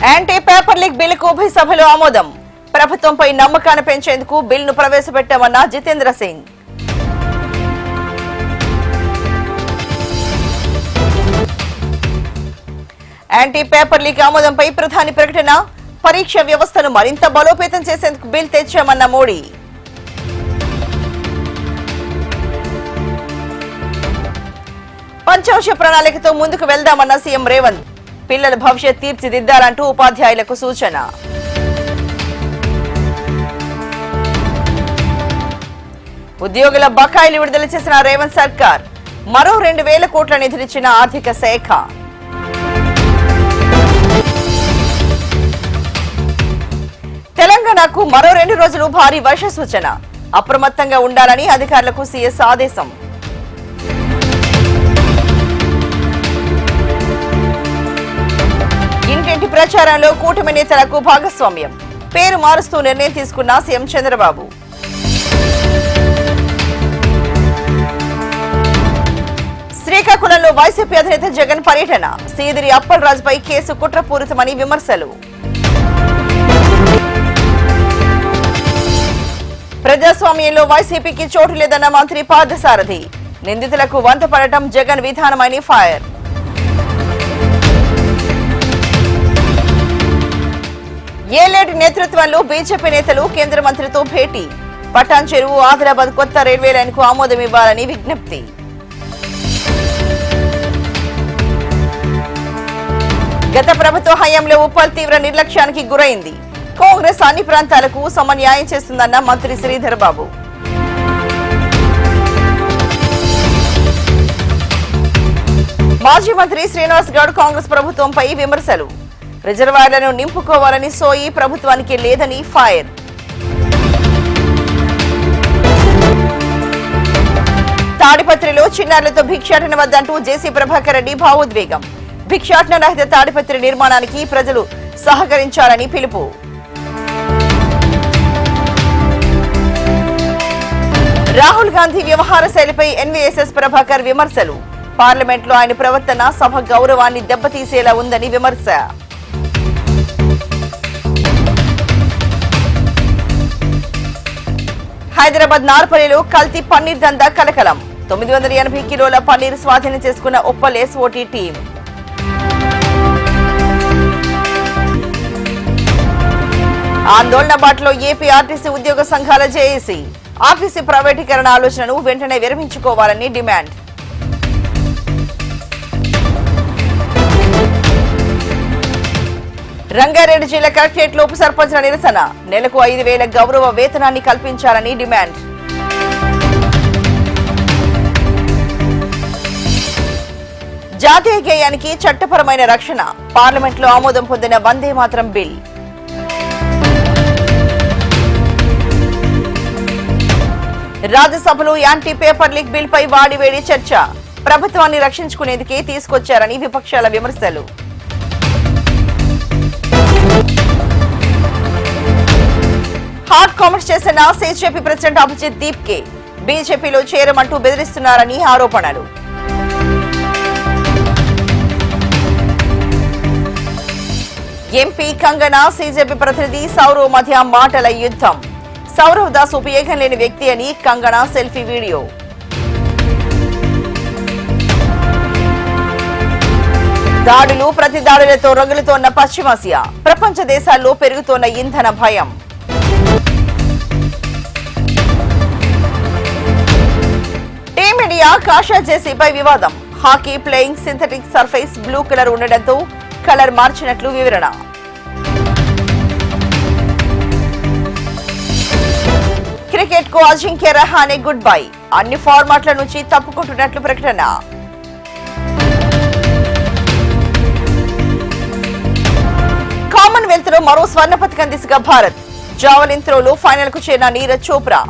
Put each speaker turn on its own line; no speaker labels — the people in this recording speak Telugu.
యాంటీ పేపర్ లీక్ బిల్లుకు ఉభయ సభలో ఆమోదం. ప్రభుత్వంపై నమ్మకాన్ని పెంచేందుకు బిల్లును ప్రవేశపెట్టామన్న Jitendra Singh. Anti paper leak ఆమోదంపై ప్రధాని ప్రకటన. పరీక్ష వ్యవస్థను మరింత బలోపేతం చేసేందుకు బిల్ తెచ్చామన్న మోడీ. పంచవర్ష ప్రణాళికతో ముందుకు వెళ్దామన్న సీఎం రేవంత్. పిల్లల భవిష్యత్ తీర్చిదిద్దాలంటూ ఉపాధ్యాయులకు సూచన. ఉద్యోగుల బకాయిలు విడుదల చేసిన రేవంత్ సర్కార్. మరో 2,000 కోట్ల నిధులిచ్చిన ఆర్థిక శాఖ. తెలంగాణకు మరో 2 రోజులు భారీ వర్ష సూచన. అప్రమత్తంగా ఉండాలని అధికారులకు సీఎస్ ఆదేశం. ఇంటింటి ప్రచారంలో కూటమి నేతలకు భాగస్వామ్యం. పేరు మారుస్తూ నిర్ణయం తీసుకున్న సీఎం చంద్రబాబు. శ్రీకాకుళంలో వైసీపీ అధినేత జగన్ పర్యటన. సీదిరి అప్పలరాజుపై కేసు కుట్రపూరితమని విమర్శలు. ప్రజాస్వామ్యంలో వైసీపీకి చోటు లేదన్న మంత్రి పార్థసారథి. నిందితులకు వంతపడటం జగన్ విధానమని ఫైర్. ఏలేటి నేతృత్వంలో బీజేపీ నేతలు కేంద్ర మంత్రితో భేటీ. పటాన్ చెరువు ఆదిలాబాద్ కొత్త రైల్వే లైన్ కు ఆమోదం ఇవ్వాలని విజ్ఞప్తి. గత ప్రభుత్వ హయాంలో ఉప్పల్ తీవ్ర నిర్లక్ష్యానికి గురైంది. కాంగ్రెస్ అన్ని ప్రాంతాలకు సమన్యాయం చేస్తుందన్న మంత్రి శ్రీధర్ బాబు. మాజీ మంత్రి శ్రీనివాస్ గౌడ్ కాంగ్రెస్ ప్రభుత్వంపై విమర్శలు. రిజర్వాయర్లను నింపుకోవాలని సోయి ప్రభుత్వానికి లేదని ఫైర్. తాడిపత్రిలో చిన్నారులతో భిక్షాటన వద్దంటూ జేసీ ప్రభాకర్ రెడ్డి భావోద్వేగం. భిక్షాటన రహిత తాడిపత్రి నిర్మాణానికి ప్రజలు సహకరించాలని పిలుపు. రాహుల్ గాంధీ వ్యవహార శైలిపై ఎన్వీఎస్ఎస్ ప్రభాకర్ విమర్శలు. పార్లమెంట్లో ఆయన ప్రవర్తన సభ గౌరవాన్ని దెబ్బతీసేలా ఉందని విమర్శ. హైదరాబాద్ నార్పల్లిలో కల్తీ పన్నీర్ దందా కలకలం. 980 కిలోల పన్నీర్ స్వాధీనం చేసుకున్న ఉప్పల్ ఎస్ఓటీ టీం. ఆందోళన బాటలో ఏపీ ఆర్టీసీ ఉద్యోగ సంఘాల జేఏసీ. ఆర్టీసీ ప్రైవేటీకరణ ఆలోచనను వెంటనే విరమించుకోవాలని డిమాండ్. రంగారెడ్డి జిల్లా కలెక్టరేట్ లో ఉప సర్పంచ్ల నిరసన. నెలకు 5,000 గౌరవ వేతనాన్ని కల్పించాలని డిమాండ్. జాతీయ గేయానికి చట్టపరమైన రక్షణ. పార్లమెంట్లో ఆమోదం పొందిన వందే మాతరం బిల్. రాజ్యసభలో యాంటీ పేపర్ లీక్ బిల్ పై వాడివేడి చర్చ. ప్రభుత్వాన్ని రక్షించుకునేందుకే తీసుకొచ్చారని విపక్షాల విమర్శలు. హాట్ కామెంట్స్ చేసిన సీజేపీ ప్రెసిడెంట్ అభిజిత్ దీప్కే. బీజేపీలో చేరమంటూ బెదిరిస్తున్నారని ఆరోపణలు. ఎంపీ కంగనా సీజేపీ ప్రతినిధి సౌరవ్ మధ్య మాటల యుద్ధం. సౌరవ్ దాస్ ఉపయోగం లేని వ్యక్తి అని కంగనా సెల్ఫీ వీడియో. దాడులు ప్రతి దాడులతో రగులుతోన్న పశ్చిమాసియా. ప్రపంచ దేశాల్లో పెరుగుతోన్న ఇంధన భయం. టీమిండియా కాషా జెర్సీపై వివాదం. Hockey playing synthetic surface blue colour ఉండడంతో కలర్ మార్చినట్లు వివరణ. క్రికెట్ కు అజింక్య రహానే గుడ్ బై. అన్ని ఫార్మాట్ల నుంచి తప్పుకుంటున్నట్లు ప్రకటన. కామన్వెల్త్ లో మరో స్వర్ణ పతకం దిశగా భారత్. జావలిన్ త్రోలో ఫైనల్ కు చేరిన నీరజ్ చోప్రా.